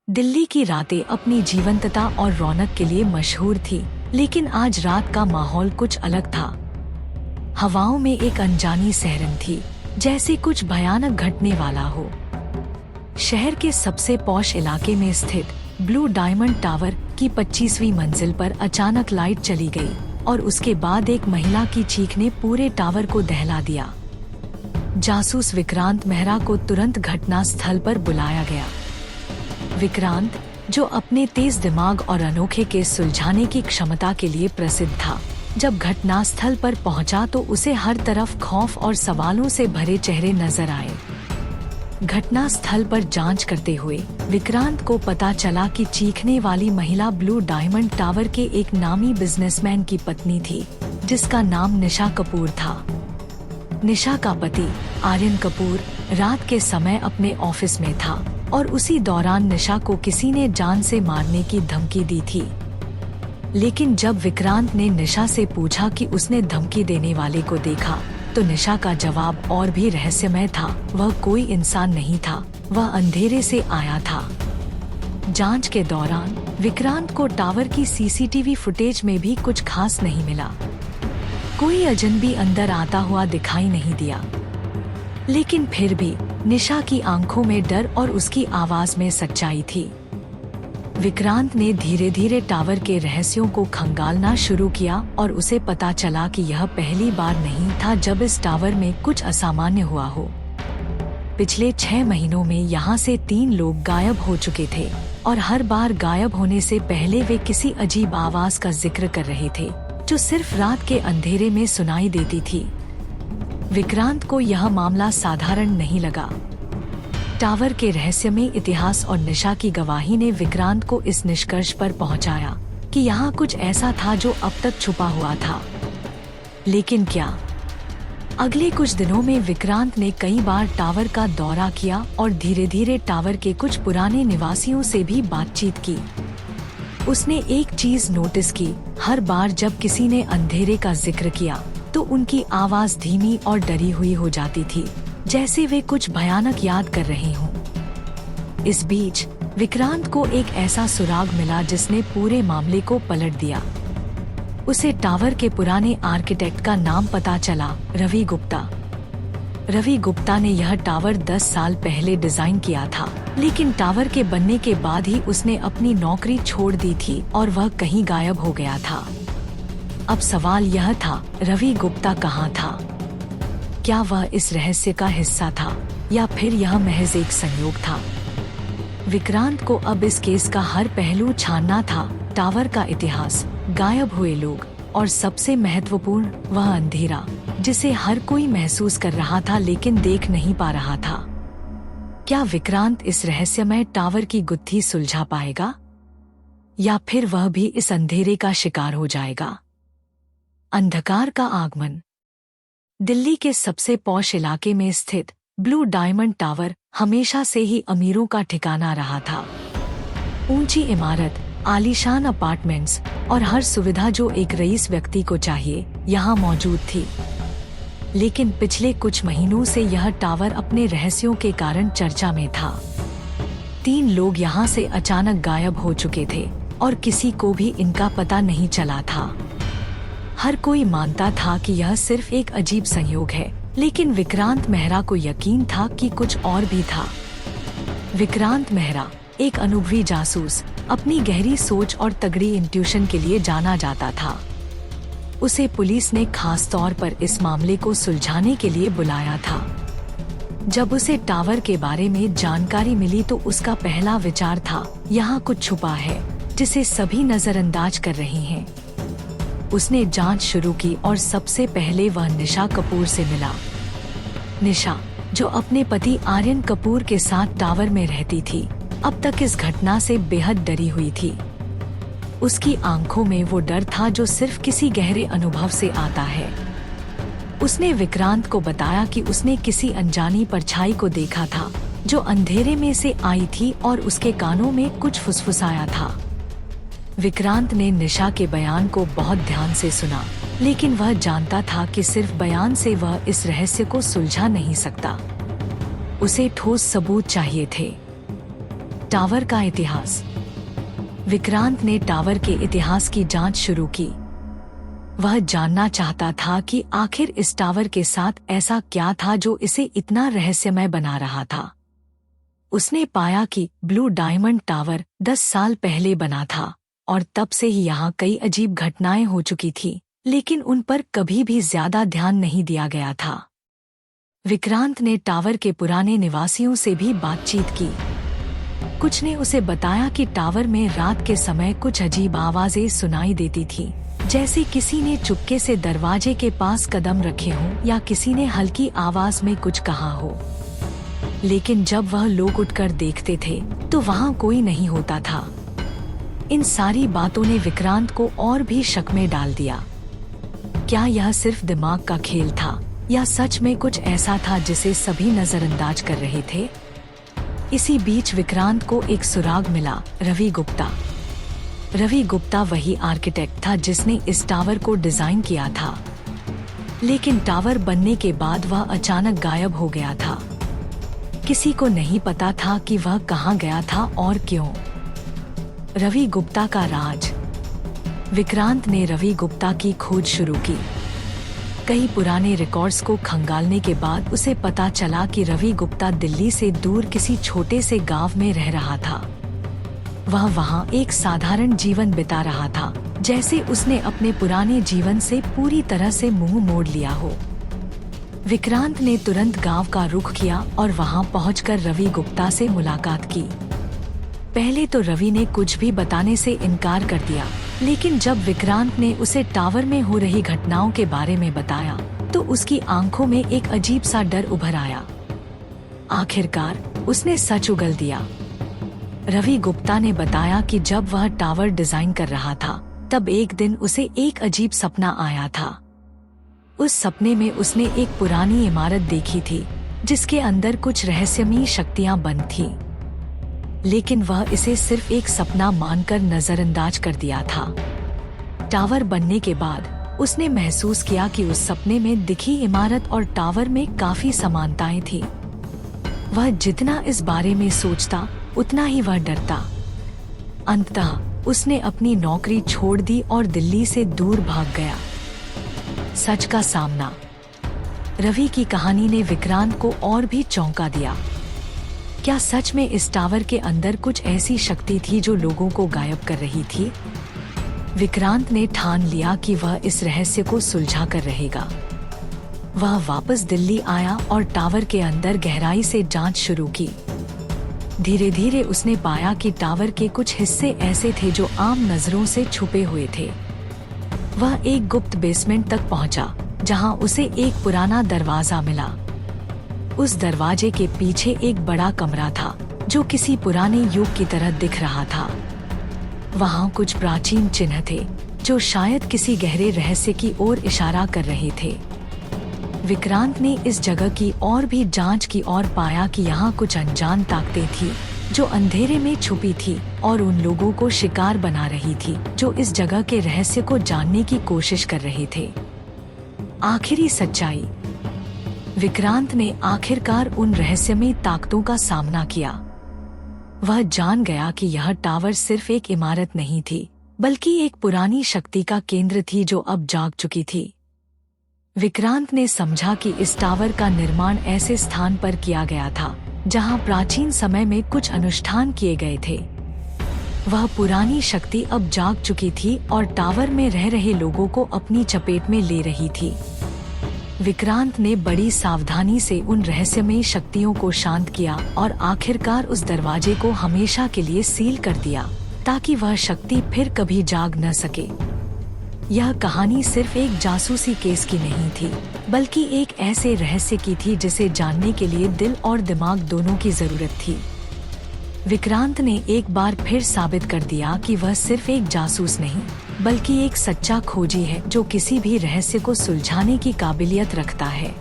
दिल्ली की रातें अपनी जीवंतता और रौनक के लिए मशहूर थी, लेकिन आज रात का माहौल कुछ अलग था। हवाओं में एक अनजानी सहरन थी, जैसे कुछ भयानक घटने वाला हो। शहर के सबसे पॉश इलाके में स्थित ब्लू डायमंड टावर की 25वीं मंजिल पर अचानक लाइट चली गई और उसके बाद एक महिला की चीख ने पूरे टावर को दहला दिया। जासूस विक्रांत मेहरा को तुरंत घटना स्थल पर बुलाया गया। विक्रांत, जो अपने तेज दिमाग और अनोखे केस सुलझाने की क्षमता के लिए प्रसिद्ध था, जब घटनास्थल पर पहुंचा तो उसे हर तरफ खौफ और सवालों से भरे चेहरे नजर आए। घटनास्थल पर जांच करते हुए विक्रांत को पता चला कि चीखने वाली महिला ब्लू डायमंड टावर के एक नामी बिजनेसमैन की पत्नी थी, जिसका नाम निशा कपूर था। निशा का पति आर्यन कपूर रात के समय अपने ऑफिस में था और उसी दौरान निशा को किसी ने जान से मारने की धमकी दी थी। लेकिन जब विक्रांत ने निशा से पूछा कि उसने धमकी देने वाले को देखा, तो निशा का जवाब और भी रहस्यमय था। वह कोई इंसान नहीं था, वह अंधेरे से आया था। जांच के दौरान विक्रांत को टावर की सीसीटीवी फुटेज में भी कुछ खास नहीं मिला। कोई अजनबी अंदर आता हुआ दिखाई नहीं दिया। लेकिन फिर भी निशा की आंखों में डर और उसकी आवाज में सच्चाई थी। विक्रांत ने धीरे धीरे टावर के रहस्यों को खंगालना शुरू किया और उसे पता चला कि यह पहली बार नहीं था जब इस टावर में कुछ असामान्य हुआ हो। पिछले 6 महीनों में यहाँ से 3 लोग गायब हो चुके थे और हर बार गायब होने से पहले वे किसी अजीब आवाज का जिक्र कर रहे थे, जो सिर्फ रात के अंधेरे में सुनाई देती थी। विक्रांत को यह मामला साधारण नहीं लगा। टावर के रहस्यमय इतिहास और निशा की गवाही ने विक्रांत को इस निष्कर्ष पर पहुंचाया कि यहाँ कुछ ऐसा था जो अब तक छुपा हुआ था। लेकिन क्या? अगले कुछ दिनों में विक्रांत ने कई बार टावर का दौरा किया और धीरे धीरे टावर के कुछ पुराने निवासियों से भी बातचीत की। उसने एक चीज नोटिस की, हर बार जब किसी ने अंधेरे का जिक्र किया तो उनकी आवाज धीमी और डरी हुई हो जाती थी, जैसे वे कुछ भयानक याद कर रहे हों। इस बीच विक्रांत को एक ऐसा सुराग मिला जिसने पूरे मामले को पलट दिया। उसे टावर के पुराने आर्किटेक्ट का नाम पता चला, रवि गुप्ता। रवि गुप्ता ने यह टावर 10 साल पहले डिजाइन किया था, लेकिन टावर के बनने के बाद ही उसने अपनी नौकरी छोड़ दी थी और वह कहीं गायब हो गया था। अब सवाल यह था, रवि गुप्ता कहाँ था? क्या वह इस रहस्य का हिस्सा था या फिर यह महज एक संयोग था? विक्रांत को अब इस केस का हर पहलू छानना था। टावर का इतिहास, गायब हुए लोग और सबसे महत्वपूर्ण वह अंधेरा, जिसे हर कोई महसूस कर रहा था लेकिन देख नहीं पा रहा था। क्या विक्रांत इस रहस्यमय टावर की गुत्थी सुलझा पाएगा या फिर वह भी इस अंधेरे का शिकार हो जाएगा? अंधकार का आगमन। दिल्ली के सबसे पॉश इलाके में स्थित ब्लू डायमंड टावर हमेशा से ही अमीरों का ठिकाना रहा था। ऊंची इमारत, आलीशान अपार्टमेंट्स और हर सुविधा जो एक रईस व्यक्ति को चाहिए, यहाँ मौजूद थी। लेकिन पिछले कुछ महीनों से यह टावर अपने रहस्यों के कारण चर्चा में था। 3 लोग यहाँ से अचानक गायब हो चुके थे और किसी को भी इनका पता नहीं चला था। हर कोई मानता था कि यह सिर्फ एक अजीब संयोग है, लेकिन विक्रांत मेहरा को यकीन था कि कुछ और भी था। विक्रांत मेहरा, एक अनुभवी जासूस, अपनी गहरी सोच और तगड़ी इंट्यूशन के लिए जाना जाता था। उसे पुलिस ने खास तौर पर इस मामले को सुलझाने के लिए बुलाया था। जब उसे टावर के बारे में जानकारी मिली तो उसका पहला विचार था, यहाँ कुछ छुपा है जिसे सभी नजरअंदाज कर रहे हैं। उसने जांच शुरू की और सबसे पहले वह निशा कपूर से मिला। निशा, जो अपने पति आर्यन कपूर के साथ टावर में रहती थी, अब तक इस घटना से बेहद डरी हुई थी। उसकी आंखों में वो डर था जो सिर्फ किसी गहरे अनुभव से आता है। उसने विक्रांत को बताया कि उसने किसी अनजानी परछाई को देखा था, जो अंधेरे में से आई थी और उसके कानों में कुछ फुसफुसाया था। विक्रांत ने निशा के बयान को बहुत ध्यान से सुना, लेकिन वह जानता था कि सिर्फ बयान से वह इस रहस्य को सुलझा नहीं सकता। उसे ठोस सबूत चाहिए थे। टावर का इतिहास। विक्रांत ने टावर के इतिहास की जांच शुरू की। वह जानना चाहता था कि आखिर इस टावर के साथ ऐसा क्या था जो इसे इतना रहस्यमय बना रहा था। उसने पाया कि ब्लू डायमंड टावर 10 साल पहले बना था और तब से ही यहाँ कई अजीब घटनाएं हो चुकी थी, लेकिन उन पर कभी भी ज्यादा ध्यान नहीं दिया गया था। विक्रांत ने टावर के पुराने निवासियों से भी बातचीत की। कुछ ने उसे बताया कि टावर में रात के समय कुछ अजीब आवाजें सुनाई देती थी, जैसे किसी ने चुपके से दरवाजे के पास कदम रखे हों या किसी ने हल्की आवाज में कुछ कहा हो। लेकिन जब वह लोग उठकर देखते थे तो वहाँ कोई नहीं होता था। इन सारी बातों ने विक्रांत को और भी शक में डाल दिया। क्या यह सिर्फ दिमाग का खेल था या सच में कुछ ऐसा था जिसे सभी नजरअंदाज कर रहे थे? इसी बीच विक्रांत को एक सुराग मिला। रवि गुप्ता। रवि गुप्ता वही आर्किटेक्ट था जिसने इस टावर को डिजाइन किया था, लेकिन टावर बनने के बाद वह अचानक गायब हो गया था। किसी को नहीं पता था कि वह कहाँ गया था और क्यों। रवि गुप्ता का राज। विक्रांत ने रवि गुप्ता की खोज शुरू की। कई पुराने रिकॉर्ड्स को खंगालने के बाद उसे पता चला कि रवि गुप्ता दिल्ली से दूर किसी छोटे से गांव में रह रहा था। वह वहां एक साधारण जीवन बिता रहा था, जैसे उसने अपने पुराने जीवन से पूरी तरह से मुंह मोड़ लिया हो। विक्रांत ने तुरंत गांव का रुख किया और वहां पहुंचकर रवि गुप्ता से मुलाकात की। पहले तो रवि ने कुछ भी बताने से इनकार कर दिया, लेकिन जब विक्रांत ने उसे टावर में हो रही घटनाओं के बारे में बताया तो उसकी आंखों में एक अजीब सा डर उभर आया। आखिरकार उसने सच उगल दिया। रवि गुप्ता ने बताया कि जब वह टावर डिजाइन कर रहा था तब एक दिन उसे एक अजीब सपना आया था। उस सपने में उसने एक पुरानी इमारत देखी थी जिसके अंदर कुछ रहस्यमयी शक्तियां बंद थीं। लेकिन वह इसे सिर्फ एक सपना मानकर नजरअंदाज कर दिया था। टावर बनने के बाद उसने महसूस किया कि उस सपने में दिखी इमारत और टावर में काफी समानताएं थी। वह जितना इस बारे में सोचता उतना ही वह डरता। अंततः उसने अपनी नौकरी छोड़ दी और दिल्ली से दूर भाग गया। सच का सामना। रवि की कहानी ने विक्रांत को और भी चौंका दिया। क्या सच में इस टावर के अंदर कुछ ऐसी शक्ति थी जो लोगों को गायब कर रही थी? विक्रांत ने ठान लिया कि वह इस रहस्य को सुलझा कर रहेगा। वह वापस दिल्ली आया और टावर के अंदर गहराई से जांच शुरू की। धीरे धीरे उसने पाया कि टावर के कुछ हिस्से ऐसे थे जो आम नजरों से छुपे हुए थे। वह एक गुप्त बेसमेंट तक पहुंचा, जहां उसे एक पुराना दरवाजा मिला। उस दरवाजे के पीछे एक बड़ा कमरा था जो किसी पुराने युग की तरह दिख रहा था। वहां कुछ प्राचीन चिन्ह थे जो शायद किसी गहरे रहस्य की ओर इशारा कर रहे थे। विक्रांत ने इस जगह की और भी जांच की और पाया कि यहाँ कुछ अनजान ताकतें थी जो अंधेरे में छुपी थी और उन लोगों को शिकार बना रही थी जो इस जगह के रहस्य को जानने की कोशिश कर रहे थे। आखिरी सच्चाई। विक्रांत ने आखिरकार उन रहस्यमयी ताकतों का सामना किया। वह जान गया कि यह टावर सिर्फ एक इमारत नहीं थी, बल्कि एक पुरानी शक्ति का केंद्र थी जो अब जाग चुकी थी। विक्रांत ने समझा कि इस टावर का निर्माण ऐसे स्थान पर किया गया था जहां प्राचीन समय में कुछ अनुष्ठान किए गए थे। वह पुरानी शक्ति अब जाग चुकी थी और टावर में रह रहे लोगों को अपनी चपेट में ले रही थी। विक्रांत ने बड़ी सावधानी से उन रहस्यमयी शक्तियों को शांत किया और आखिरकार उस दरवाजे को हमेशा के लिए सील कर दिया ताकि वह शक्ति फिर कभी जाग न सके। यह कहानी सिर्फ एक जासूसी केस की नहीं थी, बल्कि एक ऐसे रहस्य की थी जिसे जानने के लिए दिल और दिमाग दोनों की जरूरत थी। विक्रांत ने एक बार फिर साबित कर दिया कि वह सिर्फ एक जासूस नहीं, बल्कि एक सच्चा खोजी है जो किसी भी रहस्य को सुलझाने की काबिलियत रखता है।